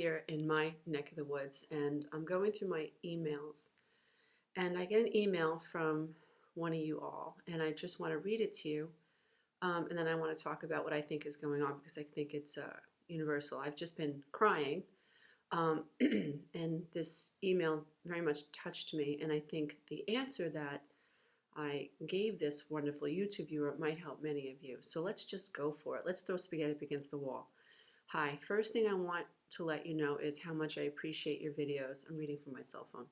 here in my neck of the woods, and I'm going through my emails, and I get an email from one of you all, and I just want to read it to you, and then I want to talk about what I think is going on because I think it's universal. I've just been crying, and this email very much touched me, and I think the answer that I gave this wonderful YouTube viewer might help many of you. So let's just go for it. Let's throw spaghetti up against the wall. Hi, first thing I want to let you know is how much I appreciate your videos. I'm reading from my cell phone.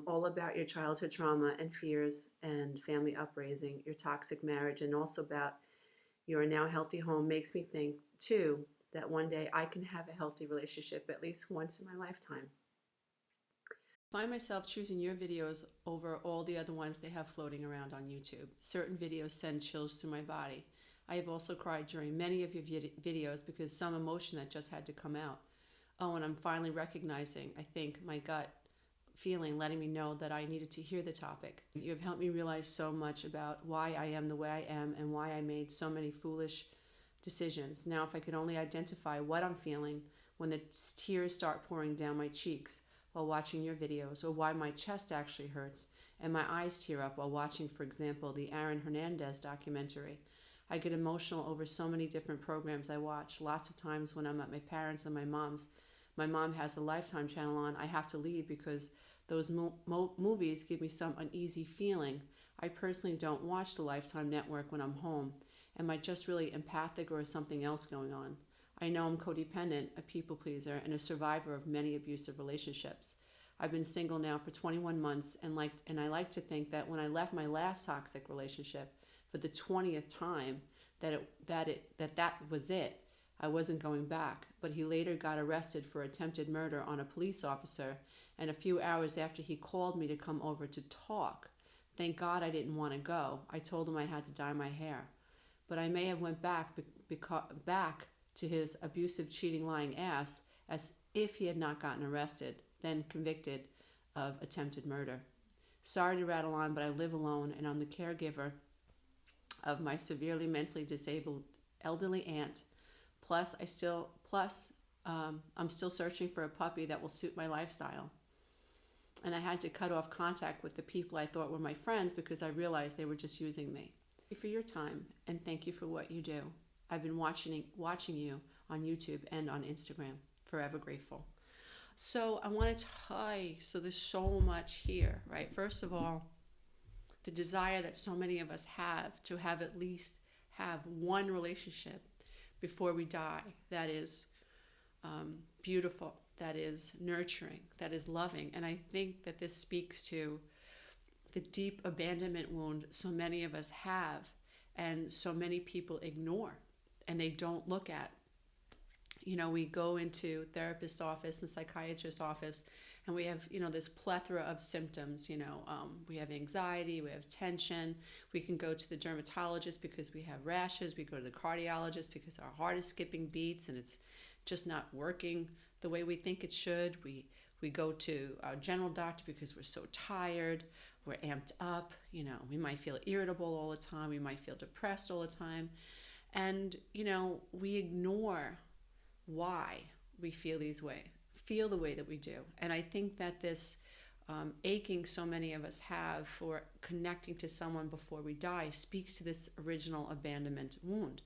All about your childhood trauma and fears and family upraising, your toxic marriage, and also about your now healthy home makes me think, too, that one day I can have a healthy relationship at least once in my lifetime. I find myself choosing your videos over all the other ones they have floating around on YouTube. Certain videos send chills through my body. I have also cried during many of your videos because some emotion that just had to come out. Oh, and I'm finally recognizing, I think, my gut feeling letting me know that I needed to hear the topic. You have helped me realize so much about why I am the way I am and why I made so many foolish decisions. Now, if I could only identify what I'm feeling when the tears start pouring down my cheeks while watching your videos, or why my chest actually hurts and my eyes tear up while watching, for example, the Aaron Hernandez documentary. I get emotional over so many different programs I watch. Lots of times when I'm at my parents' and my mom's, my mom has a Lifetime channel on, I have to leave because those movies give me some uneasy feeling. I personally don't watch the Lifetime network when I'm home. Am I just really empathic, or is something else going on? I know I'm codependent, a people pleaser, and a survivor of many abusive relationships. I've been single now for 21 months, and I like to think that when I left my last toxic relationship for the 20th time, that was it. I wasn't going back. But he later got arrested for attempted murder on a police officer, and a few hours after he called me to come over to talk. Thank God I didn't want to go. I told him I had to dye my hair. But I may have went back to his abusive, cheating, lying ass as if he had not gotten arrested, then convicted of attempted murder. Sorry to rattle on, but I live alone, and I'm the caregiver of my severely mentally disabled elderly aunt. Plus, I'm still searching for a puppy that will suit my lifestyle. And I had to cut off contact with the people I thought were my friends because I realized they were just using me. Thank you for your time, and thank you for what you do. I've been watching you on YouTube and on Instagram. Forever grateful. So I wanted to so there's so much here, right? First of all, the desire that so many of us have to have at least have one relationship before we die that is beautiful, that is nurturing, that is loving. And I think that this speaks to the deep abandonment wound so many of us have and so many people ignore and they don't look at. You know, we go into therapist's office and psychiatrist's office, and we have, this plethora of symptoms. We have anxiety, we have tension. We can go to the dermatologist because we have rashes. We go to the cardiologist because our heart is skipping beats and it's just not working the way we think it should. We go to our general doctor because we're so tired, we're amped up. We might feel irritable all the time. We might feel depressed all the time. And, we ignore why we feel the way that we do. And I think that this aching so many of us have for connecting to someone before we die speaks to this original abandonment wound.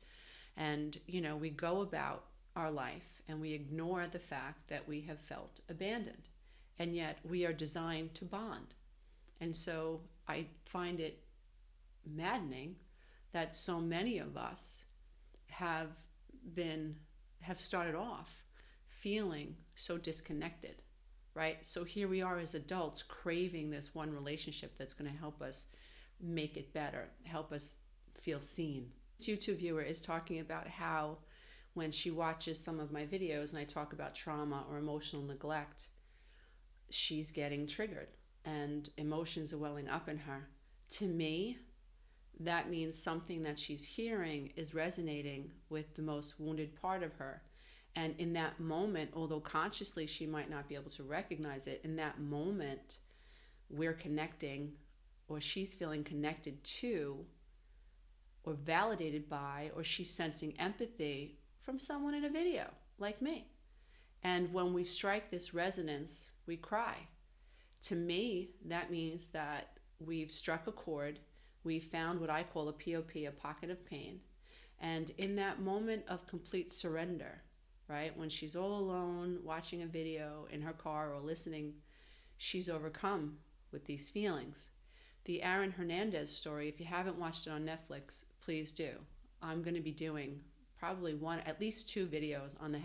And, we go about our life and we ignore the fact that we have felt abandoned. And yet we are designed to bond. And so I find it maddening that so many of us have started off feeling so disconnected, right? So here we are as adults craving this one relationship that's going to help us make it better, help us feel seen. This YouTube viewer is talking about how when she watches some of my videos and I talk about trauma or emotional neglect, she's getting triggered and emotions are welling up in her. To me, that means something that she's hearing is resonating with the most wounded part of her. And in that moment, although consciously she might not be able to recognize it, in that moment, we're connecting, or she's feeling connected to, or validated by, or she's sensing empathy from someone in a video like me. And when we strike this resonance, we cry. To me, that means that we've struck a chord. We've found what I call a POP, a pocket of pain. And in that moment of complete surrender, right, when she's all alone watching a video in her car or listening, she's overcome with these feelings. The Aaron Hernandez story, if you haven't watched it on Netflix, please do. I'm going to be doing probably at least 2 videos on the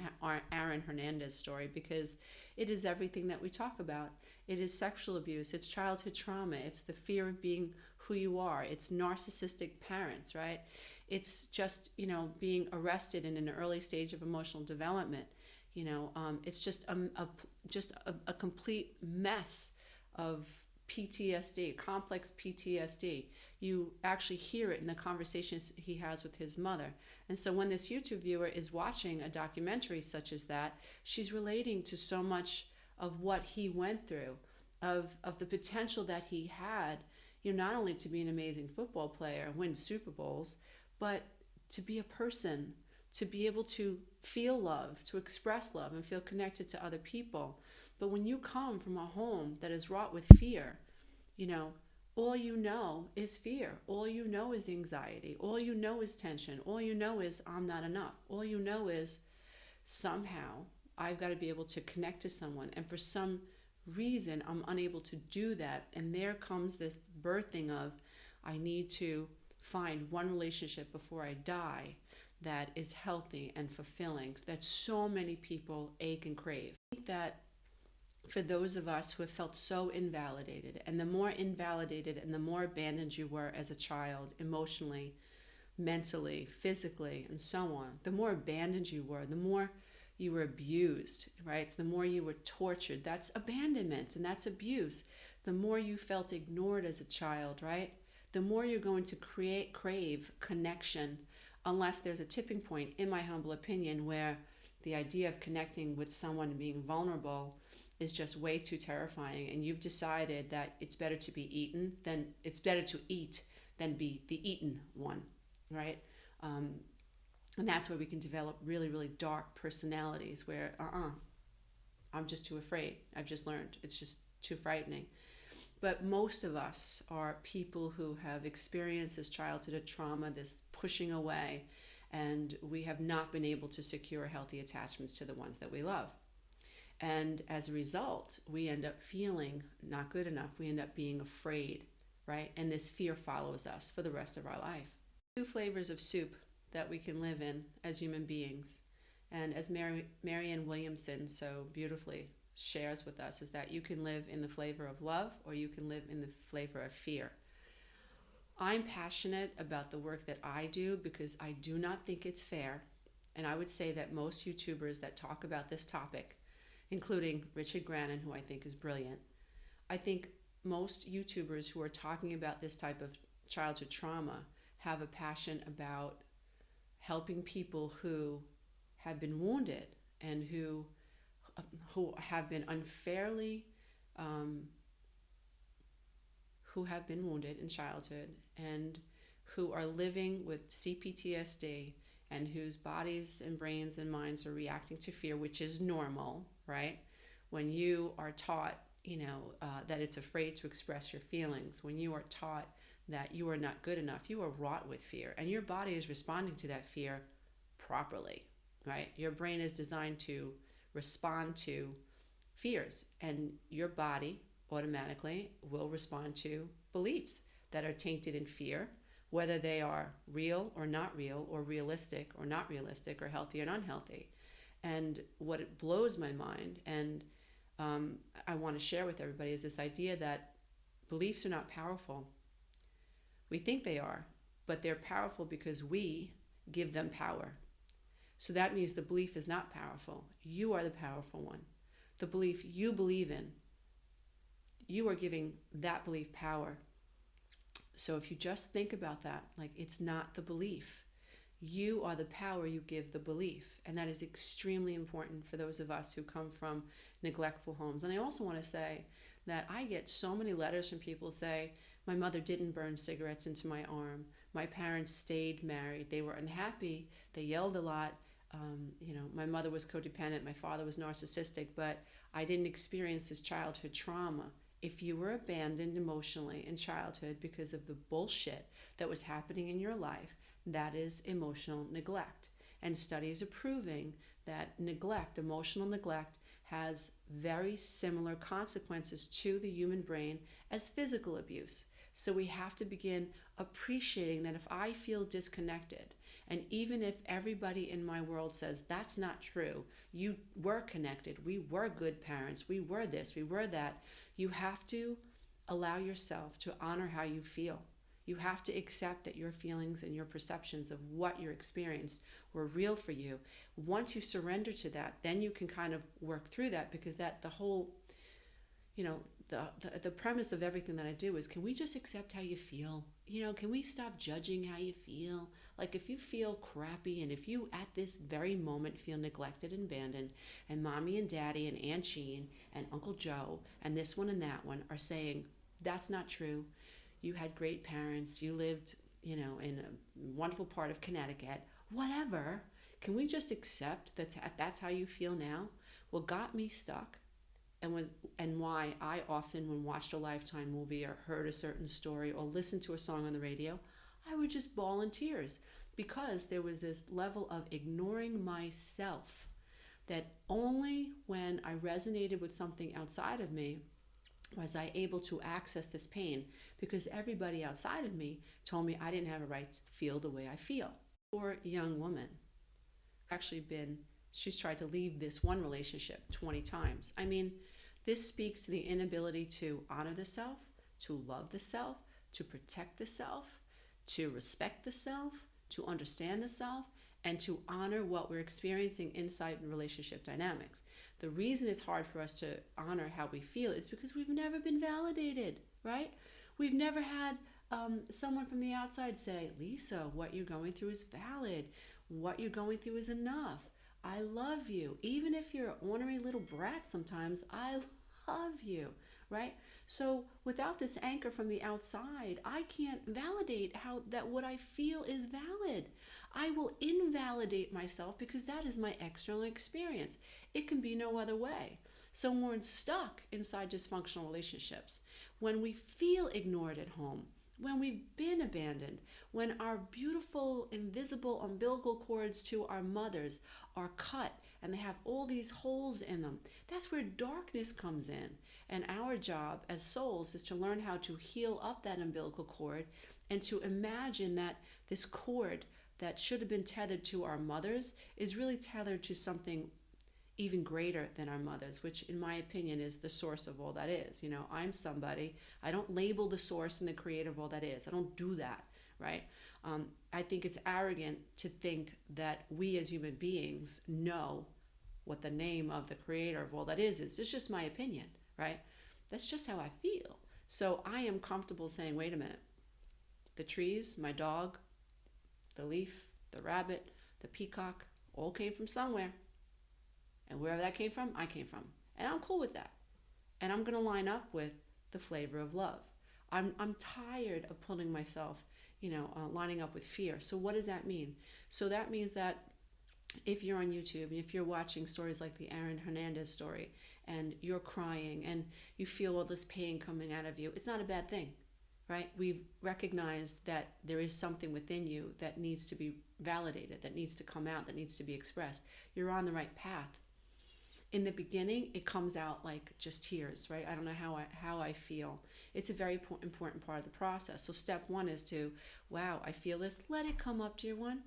Aaron Hernandez story, because it is everything that we talk about. It is sexual abuse, it's childhood trauma, it's the fear of being who you are, it's narcissistic parents, right? It's just, being arrested in an early stage of emotional development. It's just a complete mess of PTSD, complex PTSD. You actually hear it in the conversations he has with his mother. And so when this YouTube viewer is watching a documentary such as that, she's relating to so much of what he went through, of the potential that he had, not only to be an amazing football player and win Super Bowls, but to be a person, to be able to feel love, to express love and feel connected to other people. But when you come from a home that is wrought with fear, all you know is fear. All you know is anxiety. All you know is tension. All you know is I'm not enough. All you know is somehow I've got to be able to connect to someone. And for some reason, I'm unable to do that. And there comes this birthing of, I need to find one relationship before I die that is healthy and fulfilling, that so many people ache and crave. I think that for those of us who have felt so invalidated, and the more invalidated and the more abandoned you were as a child, emotionally, mentally, physically, and so on, the more abandoned you were, the more you were abused, right? So the more you were tortured, that's abandonment and that's abuse. The more you felt ignored as a child, right? The more you're going to crave connection, unless there's a tipping point, in my humble opinion, where the idea of connecting with someone and being vulnerable is just way too terrifying, and you've decided that it's better to eat than be the eaten one, right? And that's where we can develop really, really dark personalities where, I'm just too afraid. I've just learned. It's just too frightening. But most of us are people who have experienced this childhood trauma, this pushing away, and we have not been able to secure healthy attachments to the ones that we love. And as a result, we end up feeling not good enough. We end up being afraid, right? And this fear follows us for the rest of our life. 2 flavors of soup that we can live in as human beings. And as Marianne Williamson so beautifully shares with us, is that you can live in the flavor of love or you can live in the flavor of fear. I'm passionate about the work that I do because I do not think it's fair. And I would say that most YouTubers that talk about this topic, including Richard Grannon, who I think is brilliant, I think most YouTubers who are talking about this type of childhood trauma have a passion about helping people who have been wounded and who have been unfairly, who have been wounded in childhood and who are living with CPTSD and whose bodies and brains and minds are reacting to fear, which is normal, right? When you are taught, that it's afraid to express your feelings, when you are taught that you are not good enough, you are wrought with fear, and your body is responding to that fear properly, right? Your brain is designed to respond to fears, and your body automatically will respond to beliefs that are tainted in fear, whether they are real or not real, or realistic or not realistic, or healthy or unhealthy. And what it blows my mind, and I want to share with everybody, is this idea that beliefs are not powerful. We think they are, but they're powerful because we give them power. So that means the belief is not powerful. You are the powerful one. The belief you believe in, you are giving that belief power. So if you just think about that, like, it's not the belief. You are the power you give the belief. And that is extremely important for those of us who come from neglectful homes. And I also want to say that I get so many letters from people say, my mother didn't burn cigarettes into my arm. My parents stayed married. They were unhappy. They yelled a lot. My mother was codependent, my father was narcissistic, but I didn't experience this childhood trauma. If you were abandoned emotionally in childhood because of the bullshit that was happening in your life, that is emotional neglect. And studies are proving that neglect, emotional neglect, has very similar consequences to the human brain as physical abuse. So we have to begin appreciating that if I feel disconnected, and even if everybody in my world says that's not true, you were connected, we were good parents, we were this, we were that, you have to allow yourself to honor how you feel. You have to accept that your feelings and your perceptions of what you experienced were real for you. Once you surrender to that, then you can kind of work through that, because that the whole, the premise of everything that I do is, can we just accept how you feel? Can we stop judging how you feel? Like, if you feel crappy, and if you at this very moment feel neglected and abandoned, and mommy and daddy and Aunt Jean and Uncle Joe and this one and that one are saying that's not true, you had great parents, you lived, in a wonderful part of Connecticut, whatever, can we just accept that that's how you feel now? What got me stuck, and why I often, when watched a Lifetime movie or heard a certain story or listened to a song on the radio, I would just bawl in tears, because there was this level of ignoring myself that only when I resonated with something outside of me was I able to access this pain, because everybody outside of me told me I didn't have a right to feel the way I feel. Poor young woman, she's tried to leave this one relationship 20 times. I mean, this speaks to the inability to honor the self, to love the self, to protect the self, to respect the self, to understand the self, and to honor what we're experiencing inside relationship dynamics. The reason it's hard for us to honor how we feel is because we've never been validated, right? We've never had someone from the outside say, Lisa, what you're going through is valid. What you're going through is enough. I love you. Even if you're an ornery little brat sometimes, I love you, right? So without this anchor from the outside, I can't validate how that what I feel is valid. I will invalidate myself because that is my external experience. It can be no other way. So when we're stuck inside dysfunctional relationships, when we feel ignored at home, when we've been abandoned, when our beautiful invisible umbilical cords to our mothers are cut and they have all these holes in them, that's where darkness comes in. And our job as souls is to learn how to heal up that umbilical cord and to imagine that this cord that should have been tethered to our mothers is really tethered to something even greater than our mothers, which in my opinion is the source of all that is. I'm somebody, I don't label the source and the creator of all that is. I don't do that, right? I think it's arrogant to think that we as human beings know what the name of the creator of all that is. It's just my opinion, right? That's just how I feel. So I am comfortable saying, wait a minute, the trees, my dog, the leaf, the rabbit, the peacock, all came from somewhere. And wherever that came from, I came from. And I'm cool with that. And I'm going to line up with the flavor of love. I'm tired of pulling myself, lining up with fear. So what does that mean? So that means that if you're on YouTube and if you're watching stories like the Aaron Hernandez story and you're crying and you feel all this pain coming out of you, it's not a bad thing, right? We've recognized that there is something within you that needs to be validated, that needs to come out, that needs to be expressed. You're on the right path. In the beginning, it comes out like just tears, right? I don't know how I feel. It's a very important part of the process. So step one is to, wow, I feel this. Let it come up, dear one.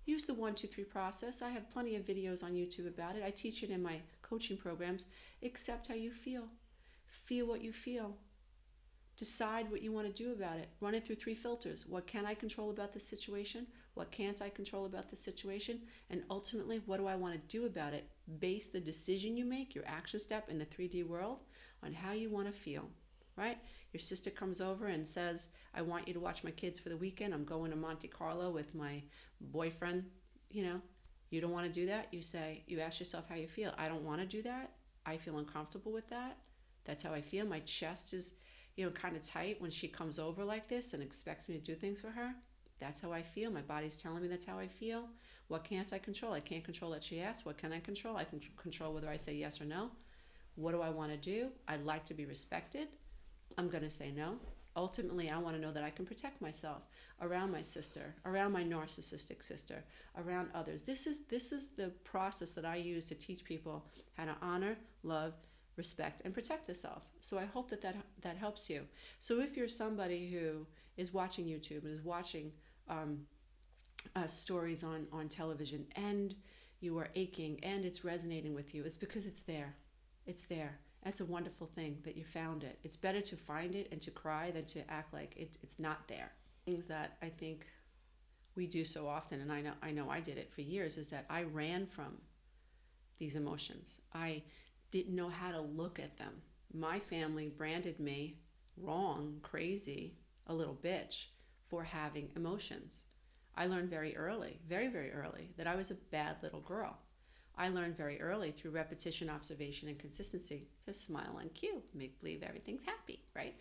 Use the 1, 2, 3 process. I have plenty of videos on YouTube about it. I teach it in my coaching programs. Accept how you feel. Feel what you feel. Decide what you want to do about it. Run it through 3 filters. What can I control about this situation? What can't I control about this situation? And ultimately, what do I want to do about it? Base the decision you make, your action step in the 3D world, on how you want to feel, right? Your sister comes over and says, I want you to watch my kids for the weekend. I'm going to Monte Carlo with my boyfriend. You don't want to do that? You ask yourself how you feel. I don't want to do that. I feel uncomfortable with that. That's how I feel. My chest is kind of tight when she comes over like this and expects me to do things for her. That's how I feel. My body's telling me that's how I feel. What can't I control? I can't control that she asks. What can I control? I can control whether I say yes or no. What do I want to do? I'd like to be respected. I'm going to say no. Ultimately, I want to know that I can protect myself around my sister, around my narcissistic sister, around others. This is the process that I use to teach people how to honor, love, respect, and protect themselves. So I hope that helps you. So if you're somebody who is watching YouTube and is watching stories on television, and you are aching and it's resonating with you, it's because it's there. It's there. That's a wonderful thing that you found it. It's better to find it and to cry than to act like it's not there. Things that I think we do so often, and I know I did it for years, is that I ran from these emotions. I didn't know how to look at them. My family branded me wrong, crazy, a little bitch for having emotions. I learned very early, very, very early, that I was a bad little girl. I learned very early through repetition, observation, and consistency to smile on cue, make believe everything's happy, right?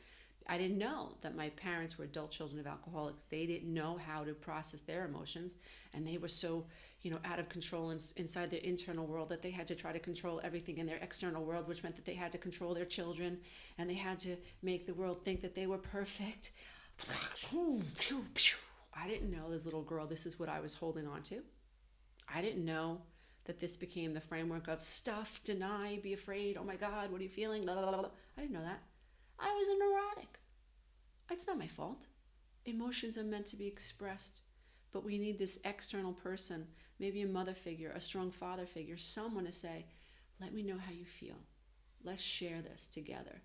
I didn't know that my parents were adult children of alcoholics. They didn't know how to process their emotions, and they were so, out of control inside their internal world that they had to try to control everything in their external world, which meant that they had to control their children, and they had to make the world think that they were perfect. I didn't know as a little girl this is what I was holding on to. I didn't know that this became the framework of stuff, deny, be afraid, oh my God, what are you feeling? Blah, blah, blah, blah. I didn't know that. I was a neurotic. It's not my fault. Emotions are meant to be expressed, but we need this external person, maybe a mother figure, a strong father figure, someone to say, let me know how you feel. Let's share this together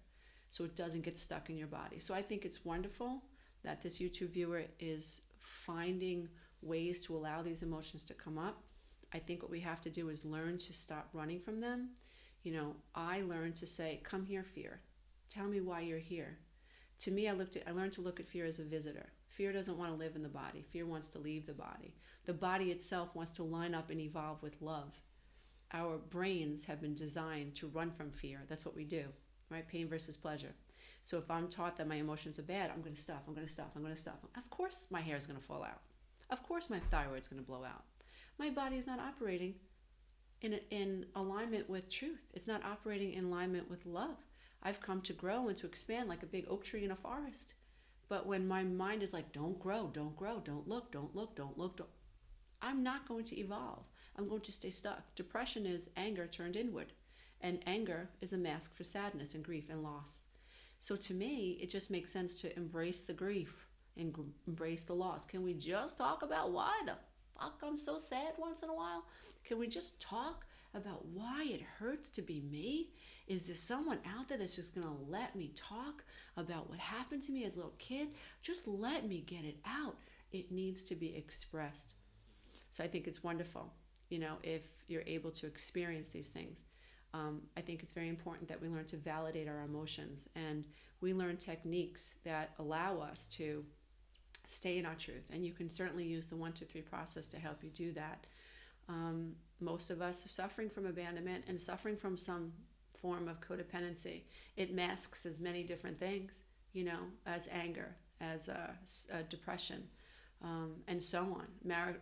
so it doesn't get stuck in your body. So I think it's wonderful that this YouTube viewer is finding ways to allow these emotions to come up. I think what we have to do is learn to stop running from them. I learned to say, come here, fear. Tell me why you're here. To me, I learned to look at fear as a visitor. Fear doesn't want to live in the body. Fear wants to leave the body. The body itself wants to line up and evolve with love. Our brains have been designed to run from fear. That's what we do, right? Pain versus pleasure. So if I'm taught that my emotions are bad, I'm going to stuff. Of course my hair is going to fall out. Of course my thyroid's going to blow out. My body is not operating in alignment with truth. It's not operating in alignment with love. I've come to grow and to expand like a big oak tree in a forest. But when my mind is like, don't grow, don't look, I'm not going to evolve. I'm going to stay stuck. Depression is anger turned inward. And anger is a mask for sadness and grief and loss. So to me, it just makes sense to embrace the grief and embrace the loss. Can we just talk about why the fuck I'm so sad once in a while? Can we just talk about why it hurts to be me? Is there someone out there that's just gonna let me talk about what happened to me as a little kid? Just let me get it out. It needs to be expressed. So I think it's wonderful, if you're able to experience these things. I think it's very important that we learn to validate our emotions, and we learn techniques that allow us to stay in our truth. And you can certainly use the 1, 2, 3 process to help you do that. Most of us are suffering from abandonment and suffering from some form of codependency. It masks as many different things, as anger, as depression, and so on.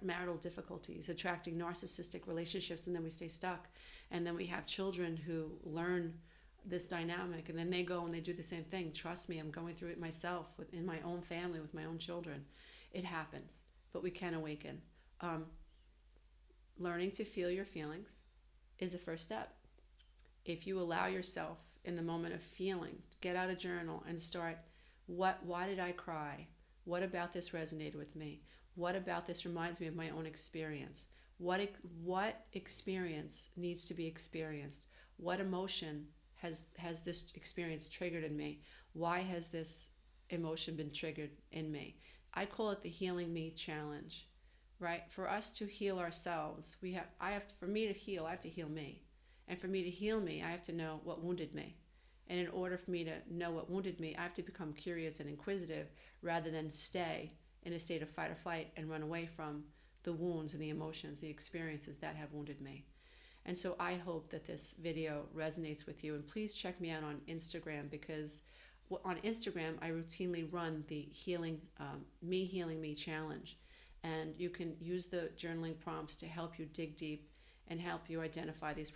Marital difficulties, attracting narcissistic relationships, and then we stay stuck. And then we have children who learn this dynamic, and then they go and they do the same thing. Trust me, I'm going through it myself in my own family with my own children. It happens, but we can awaken. Learning to feel your feelings is the first step. If you allow yourself in the moment of feeling, get out a journal and start, why did I cry? What about this resonated with me? What about this reminds me of my own experience? What experience needs to be experienced? What emotion has this experience triggered in me? Why has this emotion been triggered in me? I call it the Healing Me Challenge, right? For us to heal ourselves, for me to heal, I have to heal me. And for me to heal me, I have to know what wounded me. And in order for me to know what wounded me, I have to become curious and inquisitive rather than stay in a state of fight or flight and run away from the wounds and the emotions, the experiences that have wounded me. And so I hope that this video resonates with you. And please check me out on Instagram, because on Instagram, I routinely run the Healing Me challenge, and you can use the journaling prompts to help you dig deep and help you identify these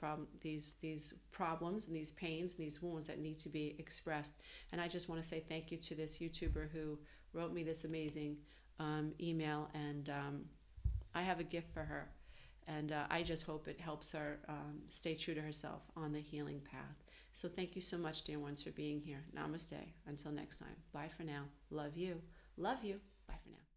problems and these pains and these wounds that need to be expressed. And I just want to say thank you to this YouTuber who wrote me this amazing email, and I have a gift for her, and I just hope it helps her stay true to herself on the healing path. So thank you so much, dear ones, for being here. Namaste. Until next time. Bye for now. Love you. Love you. Bye for now.